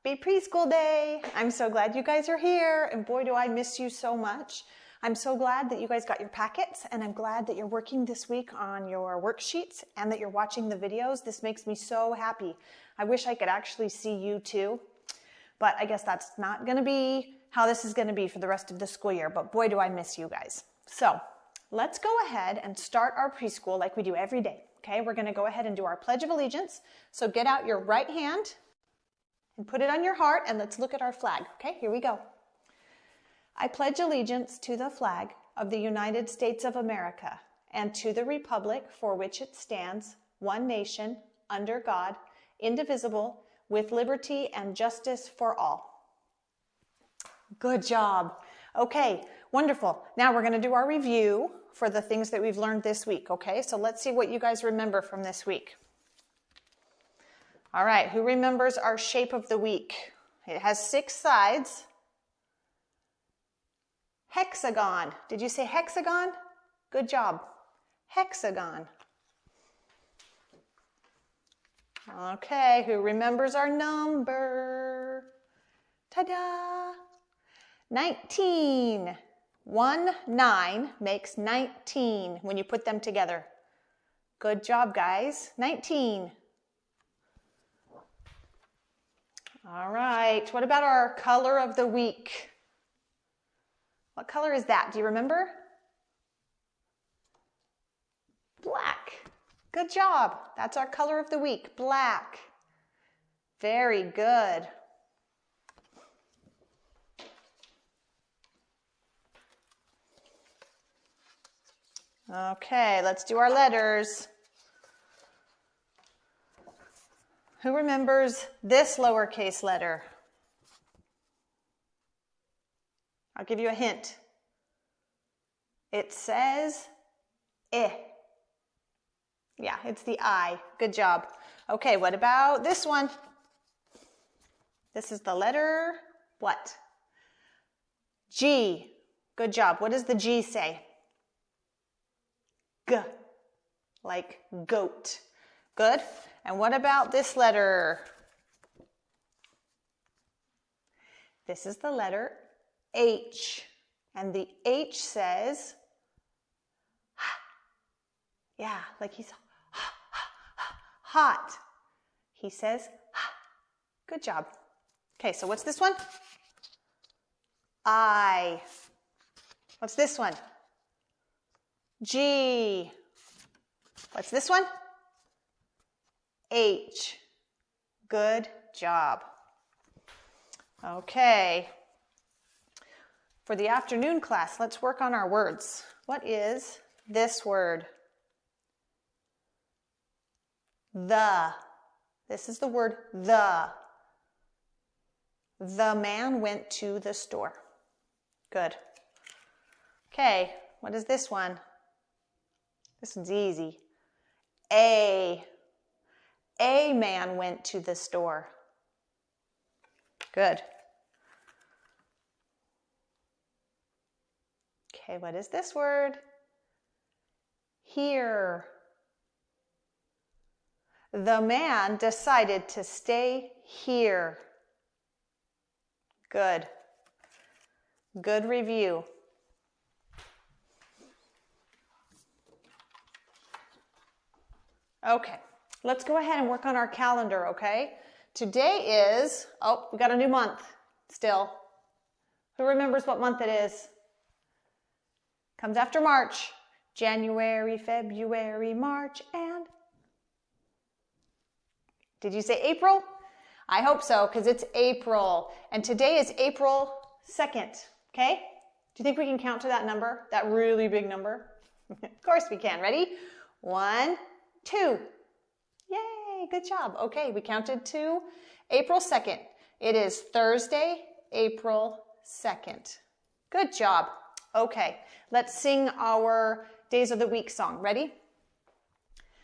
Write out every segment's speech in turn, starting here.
Happy Preschool Day. I'm so glad you guys are here, and boy, do I miss you so much. I'm so glad that you guys got your packets, and I'm glad that you're working this week on your worksheets and that you're watching the videos. This makes me so happy. I wish I could actually see you too, but I guess that's not going to be how this is going to be for the rest of the school year, but boy, do I miss you guys. So let's go ahead and start our preschool like we do every day. Okay, we're going to go ahead and do our Pledge of Allegiance. So get out your right hand and put it on your heart, and let's look at our flag. Okay, here we go. I pledge allegiance to the flag of the United States of America and to the republic for which it stands, one nation, under God, indivisible, with liberty and justice for all. Good job. Okay, wonderful. Now we're going to do our review for the things that we've learned this week, okay? So let's see what you guys remember from this week. All right, who remembers our shape of the week? It has 6 sides. Hexagon. Did you say hexagon? Good job. Hexagon. Okay, who remembers our number? Ta-da! 19. 1, 9 makes 19 when you put them together. Good job, guys. 19. All right, what about our color of the week? What color is that? Do you remember? Black. Good job. That's our color of the week, black. Very good. Okay, let's do our letters. Who remembers this lowercase letter? I'll give you a hint. It says eh. Yeah, it's the I. Good job. Okay, what about this one? This is the letter what? G. Good job. What does the G say? G, like goat. Good. And what about this letter? This is the letter H. And the H says, yeah, like he's hot. He says, good job. Okay, so what's this one? I. What's this one? G. What's this one? H. Good job. Okay. For the afternoon class, let's work on our words. What is this word? The. This is the word the. The man went to the store. Good. Okay, what is this one? This one's easy. A. A man went to the store. Good. Okay, what is this word? Here. The man decided to stay here. Good. Good review. Okay, let's go ahead and work on our calendar, okay? Today is, oh, we got a new month still. Who remembers what month it is? Comes after March. January, February, March, and... Did you say April? I hope so, because it's April. And today is April 2nd, okay? Do you think we can count to that number? That really big number? Of course we can. Ready? 1, 2. Yay, good job. Okay, we counted to April 2nd. It is Thursday, April 2nd. Good job. Okay, let's sing our Days of the Week song. Ready?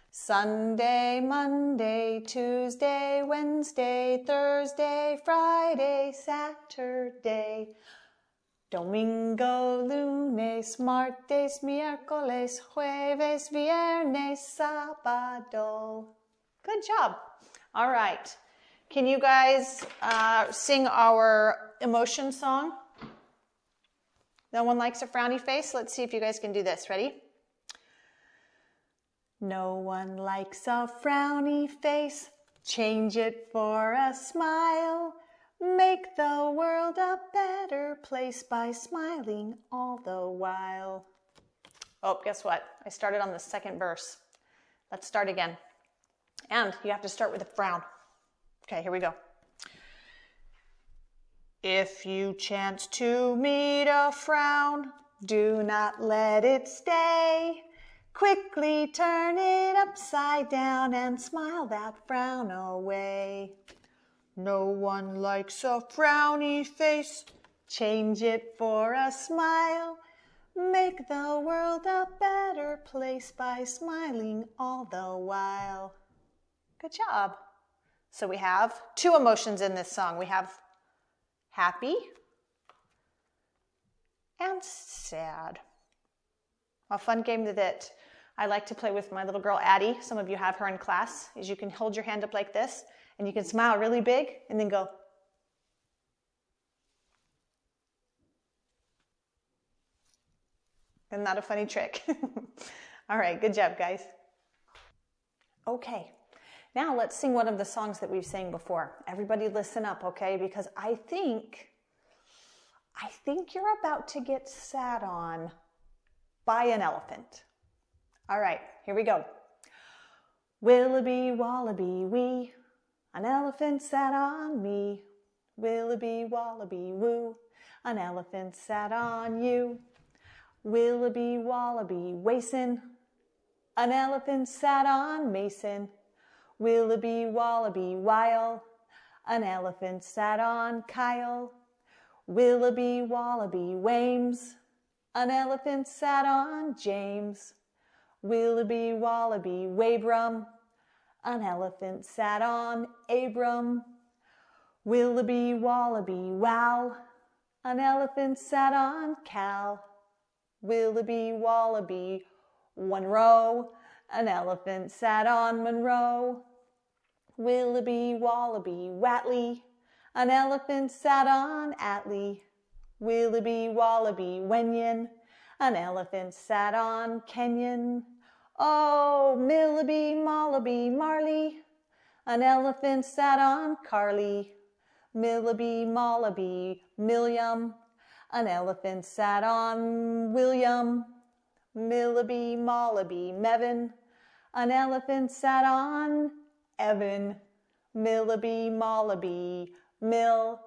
Sunday, Monday, Tuesday, Wednesday, Thursday, Friday, Saturday, Domingo, lunes, martes, miércoles, jueves, viernes, sábado. Good job. All right. Can you guys sing our emotion song? No one likes a frowny face? Let's see if you guys can do this. Ready? No one likes a frowny face. Change it for a smile. Make the world a better place by smiling all the while. Oh, guess what? I started on the second verse. Let's start again. And you have to start with a frown. Okay, here we go. If you chance to meet a frown, do not let it stay. Quickly turn it upside down and smile that frown away. No one likes a frowny face. Change it for a smile. Make the world a better place by smiling all the while. Good job. So we have two emotions in this song. We have happy and sad. A fun game that I like to play with my little girl Addie. Some of you have her in class. Is you can hold your hand up like this and you can smile really big and then go. Isn't that a funny trick? All right, good job, guys. Okay, now let's sing one of the songs that we've sang before. Everybody listen up, okay? Because I think you're about to get sat on by an elephant. All right, here we go. Willoughby, wallaby, wee, an elephant sat on me. Willoughby, wallaby, woo, an elephant sat on you. Willoughby, wallaby, Wason, an elephant sat on Mason. Willoughby, wallaby, Wile, an elephant sat on Kyle. Willoughby, wallaby, Wames, an elephant sat on James. Willoughby, wallaby, Wabram, an elephant sat on Abram. Willoughby, wallaby, Wow, an elephant sat on Cal. Willoughby, wallaby, Monroe, an elephant sat on Monroe. Willoughby, wallaby, Watley, an elephant sat on Atlee. Willoughby, wallaby, Wenyon, an elephant sat on Kenyon. Oh, Millaby, Mollaby, Marley, an elephant sat on Carly. Millaby, Mollaby, Milliam, an elephant sat on William. Millaby, Mollaby, Mevin, an elephant sat on Evan. Millaby, Mollaby, Mill,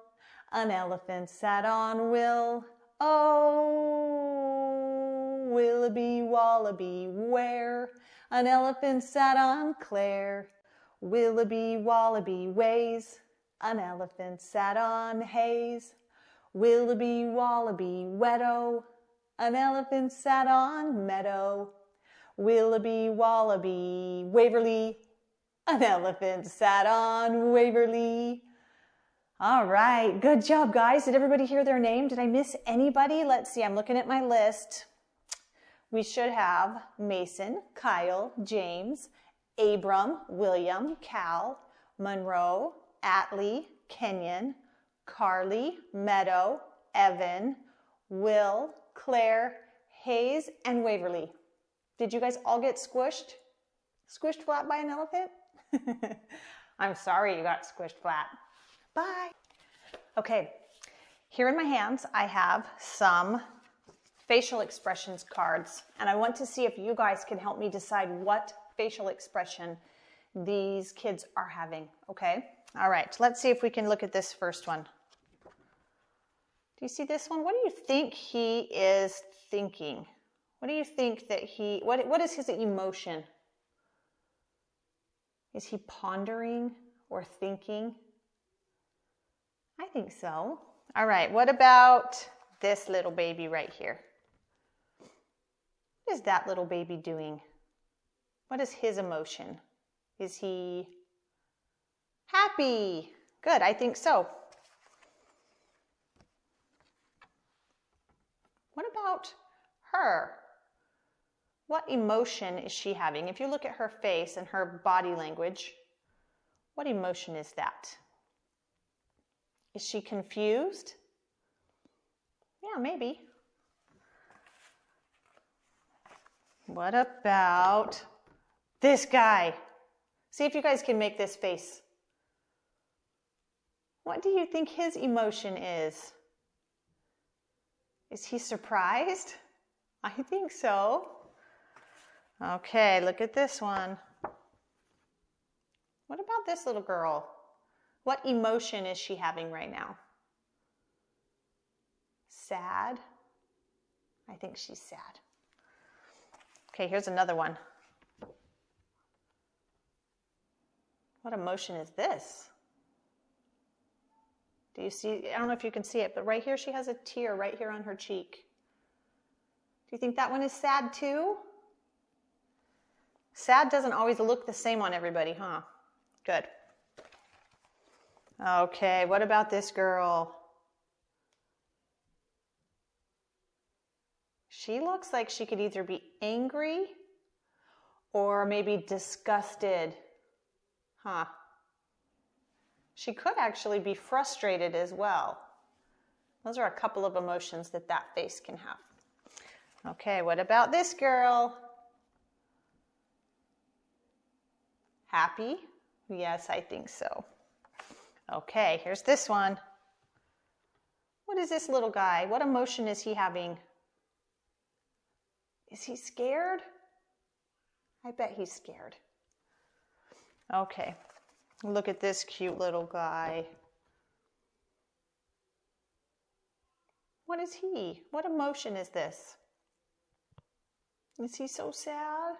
an elephant sat on Will. Oh, Willoughby, wallaby, where, an elephant sat on Claire. Willoughby, wallaby, ways, an elephant sat on Hayes. Willoughby, wallaby, Wedo, an elephant sat on Meadow. Willoughby, wallaby, Waverly, an elephant sat on Waverly. All right, good job, guys. Did everybody hear their name? Did I miss anybody? Let's see, I'm looking at my list. We should have Mason, Kyle, James, Abram, William, Cal, Monroe, Atlee, Kenyon, Carly, Meadow, Evan, Will, Claire, Hayes, and Waverly. Did you guys all get squished? Squished flat by an elephant? I'm sorry you got squished flat. Bye. Okay, here in my hands, I have some facial expressions cards, and I want to see if you guys can help me decide what facial expression these kids are having, okay? All right, let's see if we can look at this first one. Do you see this one? What do you think he is thinking? What do you think that what is his emotion? Is he pondering or thinking? I think so. All right, what about this little baby right here? What is that little baby doing? What is his emotion? Is he happy? Good, I think so. What about her? What emotion is she having? If you look at her face and her body language, what emotion is that? Is she confused? Yeah, maybe. What about this guy? See if you guys can make this face. What do you think his emotion is? Is he surprised? I think so. Okay, look at this one. What about this little girl? What emotion is she having right now? Sad? I think she's sad. Okay, here's another one. What emotion is this? Do you see? I don't know if you can see it, but right here she has a tear right here on her cheek. Do you think that one is sad too? Sad doesn't always look the same on everybody, huh? Good. Okay, what about this girl? She looks like she could either be angry or maybe disgusted. Huh. She could actually be frustrated as well. Those are a couple of emotions that that face can have. Okay, what about this girl? Happy? Yes, I think so. Okay, here's this one. What is this little guy? What emotion is he having? Is he scared? I bet he's scared. Okay, look at this cute little guy. What is he? What emotion is this? Is he so sad?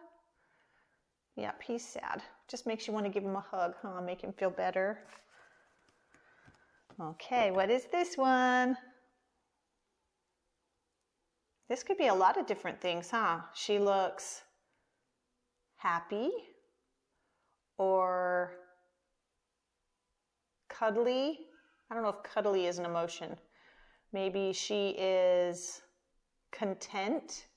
Yep, he's sad. Just makes you want to give him a hug, huh? Make him feel better. Okay, what is this one? This could be a lot of different things, huh? She looks happy or cuddly. I don't know if cuddly is an emotion. Maybe she is content.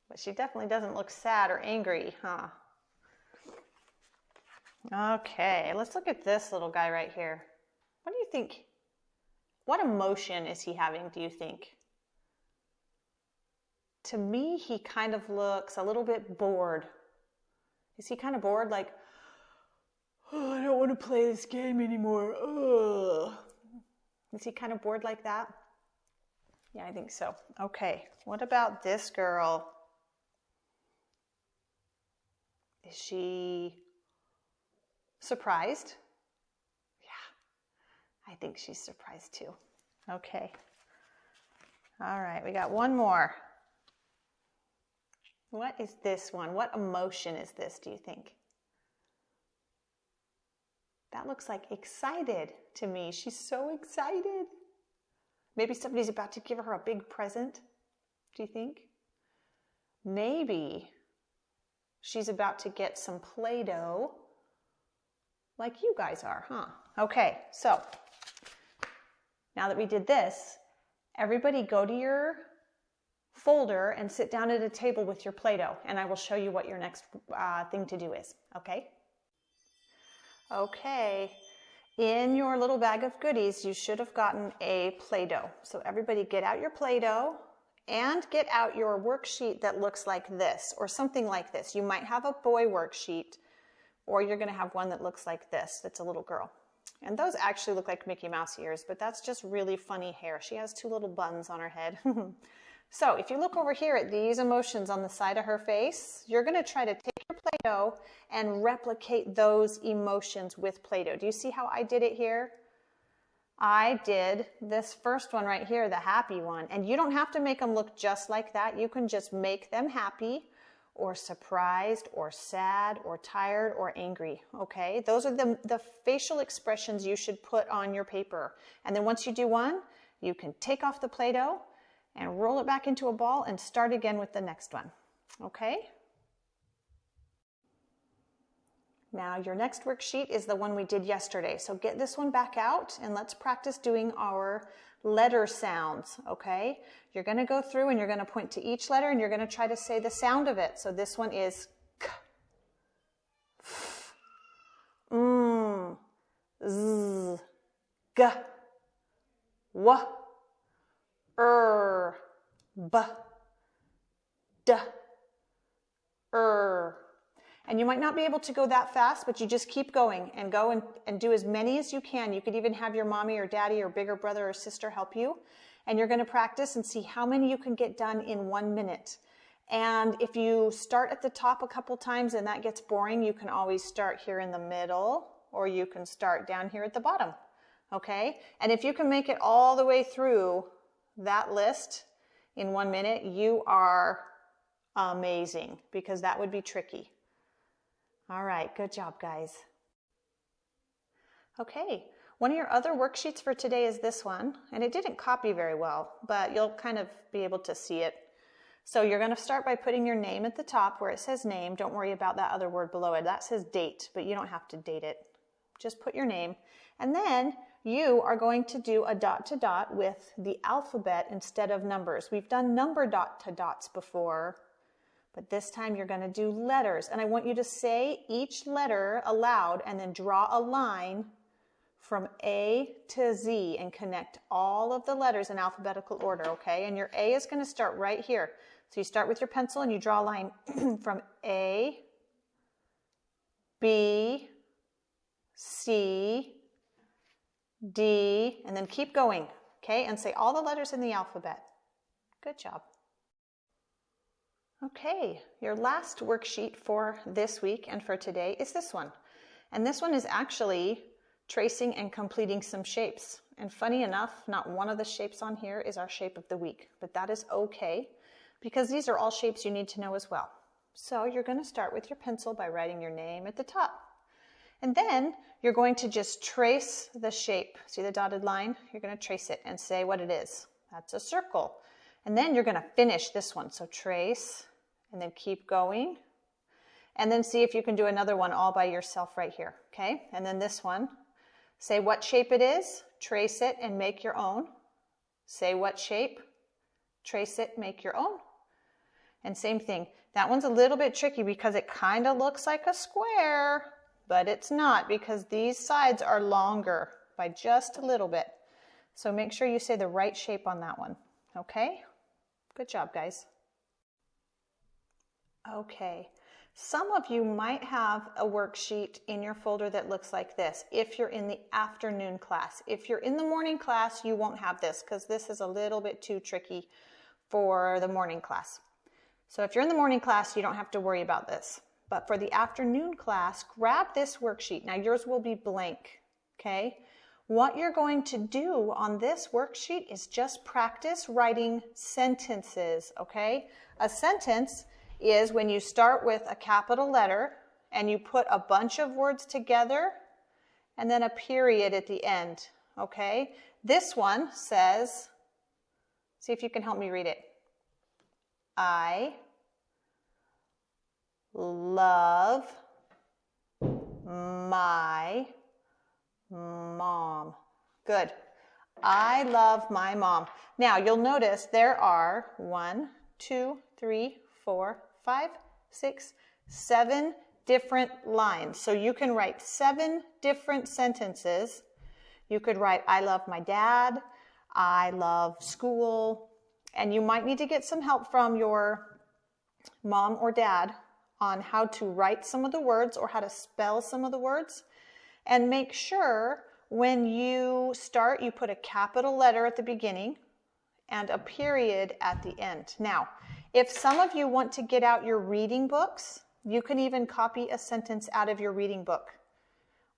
But she definitely doesn't look sad or angry, huh? Okay, let's look at this little guy right here. What do you think? What emotion is he having, do you think? To me, he kind of looks a little bit bored. Is he kind of bored? Like, oh, I don't want to play this game anymore. Ugh. Is he kind of bored like that? Yeah, I think so. Okay, what about this girl? Is she surprised? Yeah, I think she's surprised too. Okay. All right, we got one more. What is this one? What emotion is this, do you think? That looks like excited to me. She's so excited. Maybe somebody's about to give her a big present, do you think? Maybe she's about to get some Play-Doh like you guys are, huh? Okay, so now that we did this, everybody go to your folder and sit down at a table with your Play-Doh, and I will show you what your next thing to do is, okay? Okay, in your little bag of goodies, you should have gotten a Play-Doh. So everybody get out your Play-Doh and get out your worksheet that looks like this or something like this. You might have a boy worksheet, or you're gonna have one that looks like this, that's a little girl. And those actually look like Mickey Mouse ears, but that's just really funny hair. She has two little buns on her head. So if you look over here at these emotions on the side of her face, you're gonna try to take your Play-Doh and replicate those emotions with Play-Doh. Do you see how I did it here? I did this first one right here, the happy one, and you don't have to make them look just like that. You can just make them happy or surprised or sad or tired or angry, okay? Those are the facial expressions you should put on your paper. And then once you do one, you can take off the Play-Doh and roll it back into a ball and start again with the next one, okay? Now your next worksheet is the one we did yesterday. So get this one back out and let's practice doing our letter sounds, okay? You're gonna go through and you're gonna point to each letter and you're gonna try to say the sound of it. So this one is K, F, Z, G, W, B, D, And you might not be able to go that fast, but you just keep going and go and do as many as you can. You could even have your mommy or daddy or bigger brother or sister help you. And you're going to practice and see how many you can get done in 1 minute. And if you start at the top a couple times and that gets boring, you can always start here in the middle, or you can start down here at the bottom. Okay? And if you can make it all the way through that list in 1 minute, you are amazing, because that would be tricky. All right, good job, guys. Okay, one of your other worksheets for today is this one, and it didn't copy very well, but you'll kind of be able to see it. So you're going to start by putting your name at the top where it says name. Don't worry about that other word below it. That says date, but you don't have to date it. Just put your name. And then you are going to do a dot to dot with the alphabet instead of numbers. We've done number dot to dots before, but this time you're going to do letters. And I want you to say each letter aloud and then draw a line from A to Z and connect all of the letters in alphabetical order, okay? And your A is going to start right here. So you start with your pencil and you draw a line from A, B, C, D, and then keep going, okay? And say all the letters in the alphabet. Good job. Okay, your last worksheet for this week and for today is this one. And this one is actually tracing and completing some shapes. And funny enough, not one of the shapes on here is our shape of the week, but that is okay, because these are all shapes you need to know as well. So you're going to start with your pencil by writing your name at the top. And then you're going to just trace the shape. See the dotted line? You're going to trace it and say what it is. That's a circle. And then you're going to finish this one. So trace and then keep going. And then see if you can do another one all by yourself right here. Okay? And then this one. Say what shape it is, trace it, and make your own. Say what shape, trace it, make your own. And same thing. That one's a little bit tricky because it kind of looks like a square, but it's not, because these sides are longer by just a little bit. So make sure you say the right shape on that one. Okay? Good job, guys. Okay. Some of you might have a worksheet in your folder that looks like this if you're in the afternoon class. If you're in the morning class, you won't have this because this is a little bit too tricky for the morning class. So if you're in the morning class, you don't have to worry about this. But for the afternoon class, grab this worksheet. Now yours will be blank, okay? What you're going to do on this worksheet is just practice writing sentences, okay? A sentence is when you start with a capital letter and you put a bunch of words together and then a period at the end, okay? This one says, see if you can help me read it. I love my mom. Good. I love my mom. Now you'll notice there are 1, 2, 3, 4, 5, 6, 7 different lines. So you can write 7 different sentences. You could write, I love my dad, I love school, and you might need to get some help from your mom or dad on how to write some of the words or how to spell some of the words. And make sure when you start, you put a capital letter at the beginning and a period at the end. Now, if some of you want to get out your reading books, you can even copy a sentence out of your reading book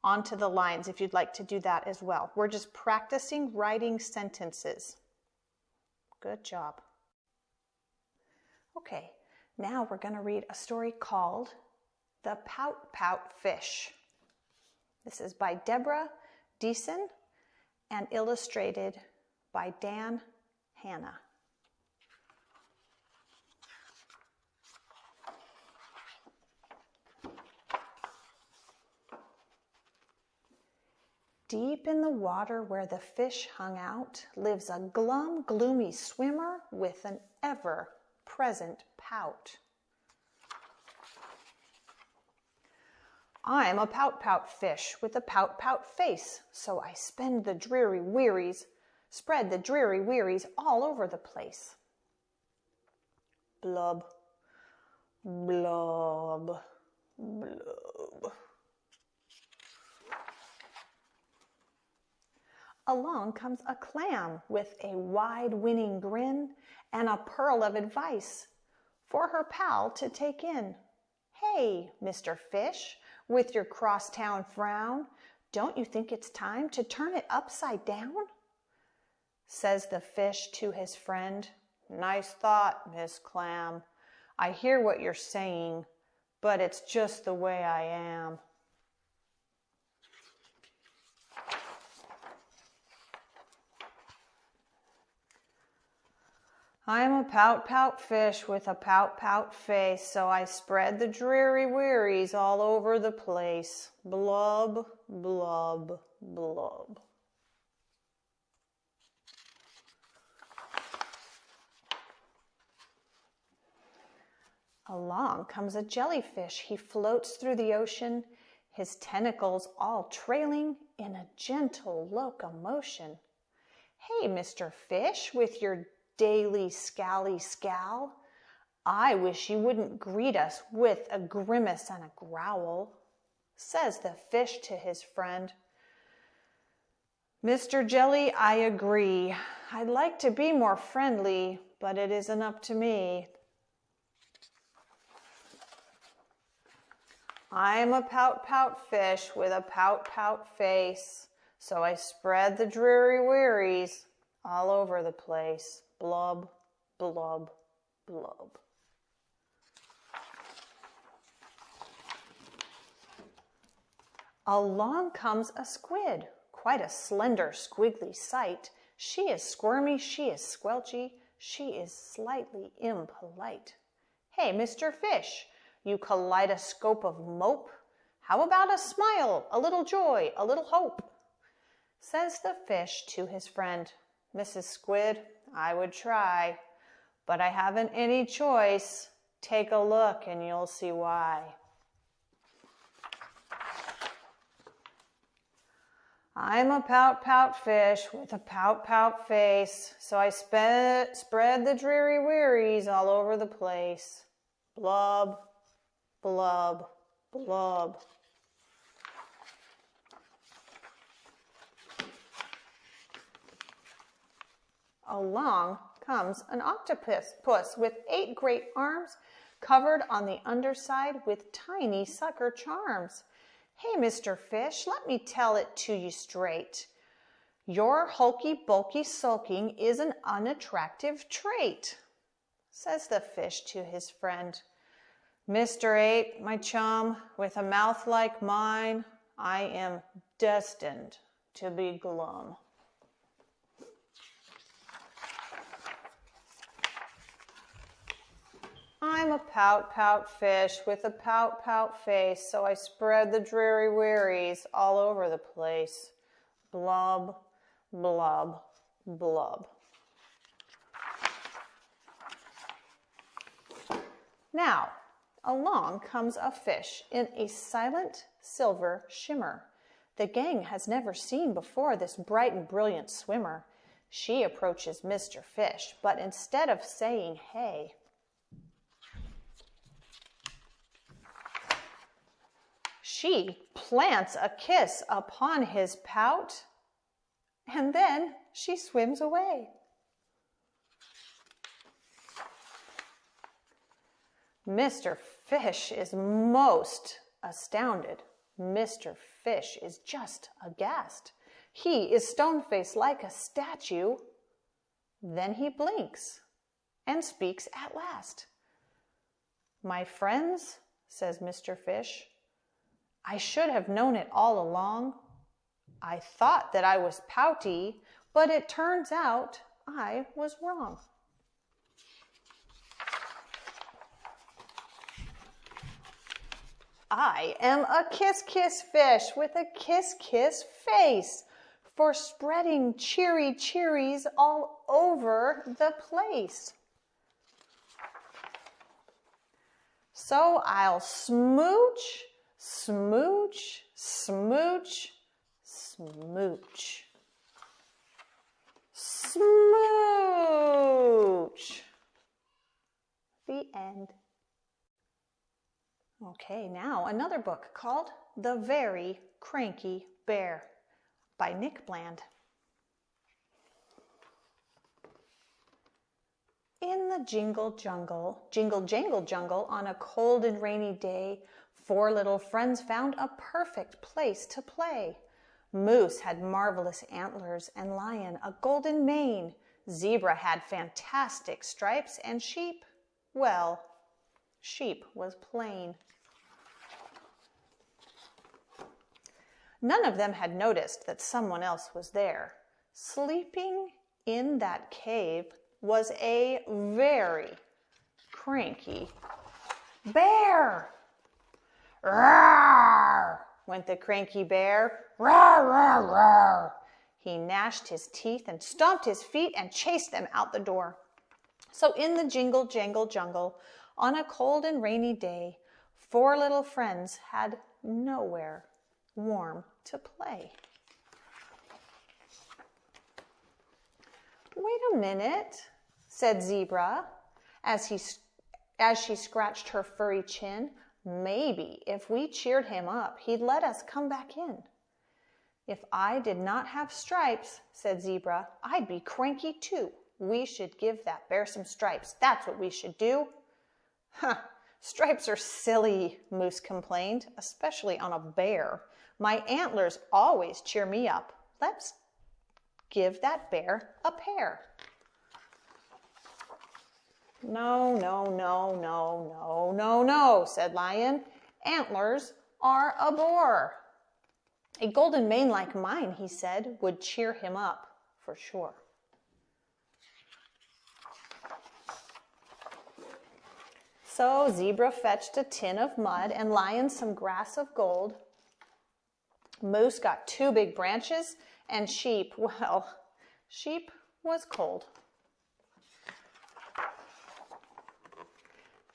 onto the lines if you'd like to do that as well. We're just practicing writing sentences. Good job. Okay, now we're going to read a story called The Pout Pout Fish. This is by Deborah Deason and illustrated by Dan Hanna. Deep in the water where the fish hung out lives a glum, gloomy swimmer with an ever-present pout. I'm a pout-pout fish with a pout-pout face, so I spread the dreary wearies all over the place. Blub, blub, blub. Along comes a clam with a wide winning grin and a pearl of advice for her pal to take in. Hey, Mr. Fish, with your crosstown frown, don't you think it's time to turn it upside down? Says the fish to his friend. Nice thought, Miss Clam. I hear what you're saying, but it's just the way I am. I'm a pout-pout fish with a pout-pout face, so I spread the dreary wearies all over the place. Blub, blub, blub. Along comes a jellyfish. He floats through the ocean, his tentacles all trailing in a gentle locomotion. Hey, Mr. Fish, with your daily scally scowl, I wish you wouldn't greet us with a grimace and a growl. Says the fish to his friend. Mr. Jelly, I agree. I'd like to be more friendly, but it isn't up to me. I'm a pout-pout fish with a pout-pout face, so I spread the dreary wearies all over the place. Blub, blub, blub. Along comes a squid, quite a slender, squiggly sight. She is squirmy, she is squelchy, she is slightly impolite. Hey, Mr. Fish, you kaleidoscope of mope, how about a smile, a little joy, a little hope? Says the fish to his friend. Mrs. Squid, I would try, but I haven't any choice. Take a look and you'll see why. I'm a pout-pout fish with a pout-pout face, so I spread the dreary wearies all over the place. Blub, blub, blub. Along comes an octopus with 8 great arms covered on the underside with tiny sucker charms. Hey, Mr. Fish, let me tell it to you straight. Your hulky bulky sulking is an unattractive trait. Says the fish to his friend. Mr. Ape, my chum, with a mouth like mine, I am destined to be glum. I'm a pout-pout fish with a pout-pout face, so I spread the dreary wearies all over the place. Blub, blub, blub. Now, along comes a fish in a silent silver shimmer. The gang has never seen before this bright and brilliant swimmer. She approaches Mr. Fish, but instead of saying hey, she plants a kiss upon his pout, and then she swims away. Mr. Fish is most astounded. Mr. Fish is just aghast. He is stone-faced like a statue. Then he blinks and speaks at last. My friends, says Mr. Fish, I should have known it all along. I thought that I was pouty, but it turns out I was wrong. I am a kiss-kiss fish with a kiss-kiss face for spreading cheery cheeries all over the place. So I'll smooch, Smooch, smooch, smooch. Smooch. The end. Okay, now another book called The Very Cranky Bear by Nick Bland. In the jingle jangle jungle, on a cold and rainy day, 4 little friends found a perfect place to play. Moose had marvelous antlers and Lion a golden mane. Zebra had fantastic stripes and Sheep, well, Sheep was plain. None of them had noticed that someone else was there. Sleeping in that cave was a very cranky bear. Roar, went the cranky bear. Roar, roar, roar. He gnashed his teeth and stomped his feet and chased them out the door. So in the jingle jangle jungle, on a cold and rainy day, 4 little friends had nowhere warm to play. Wait a minute, said Zebra, as she scratched her furry chin. Maybe if we cheered him up, he'd let us come back in. If I did not have stripes, said Zebra, I'd be cranky too. We should give that bear some stripes. That's what we should do. Huh, stripes are silly, Moose complained, especially on a bear. My antlers always cheer me up. Let's give that bear a pair. No, no, no, no, no, no, no, said Lion. Antlers are a bore. A golden mane like mine, he said, would cheer him up for sure. So Zebra fetched a tin of mud and Lion some grass of gold. Moose got 2 big branches and Sheep, well, Sheep was cold.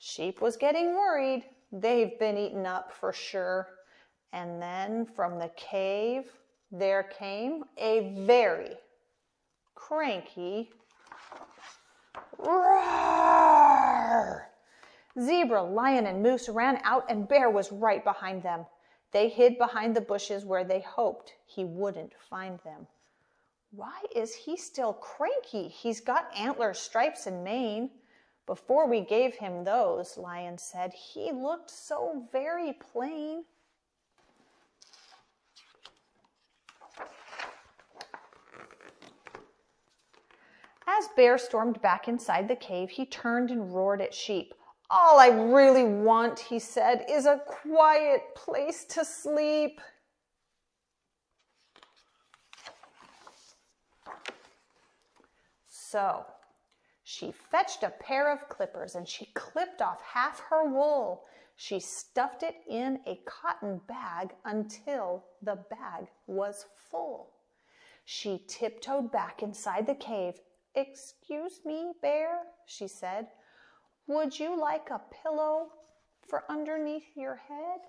Sheep was getting worried. They've been eaten up for sure. And then from the cave, there came a very cranky roar. Zebra, Lion, and Moose ran out and Bear was right behind them. They hid behind the bushes where they hoped he wouldn't find them. Why is he still cranky? He's got antlers, stripes, and mane. Before we gave him those, Lion said, he looked so very plain. As Bear stormed back inside the cave, he turned and roared at Sheep. All I really want, he said, is a quiet place to sleep. So she fetched a pair of clippers and she clipped off half her wool. She stuffed it in a cotton bag until the bag was full. She tiptoed back inside the cave. Excuse me, Bear, she said. Would you like a pillow for underneath your head?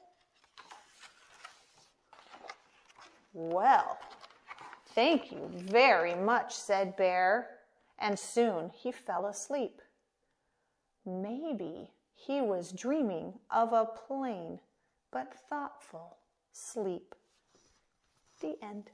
Well, thank you very much, said Bear, and soon he fell asleep. Maybe he was dreaming of a plain but thoughtful sleep. The end.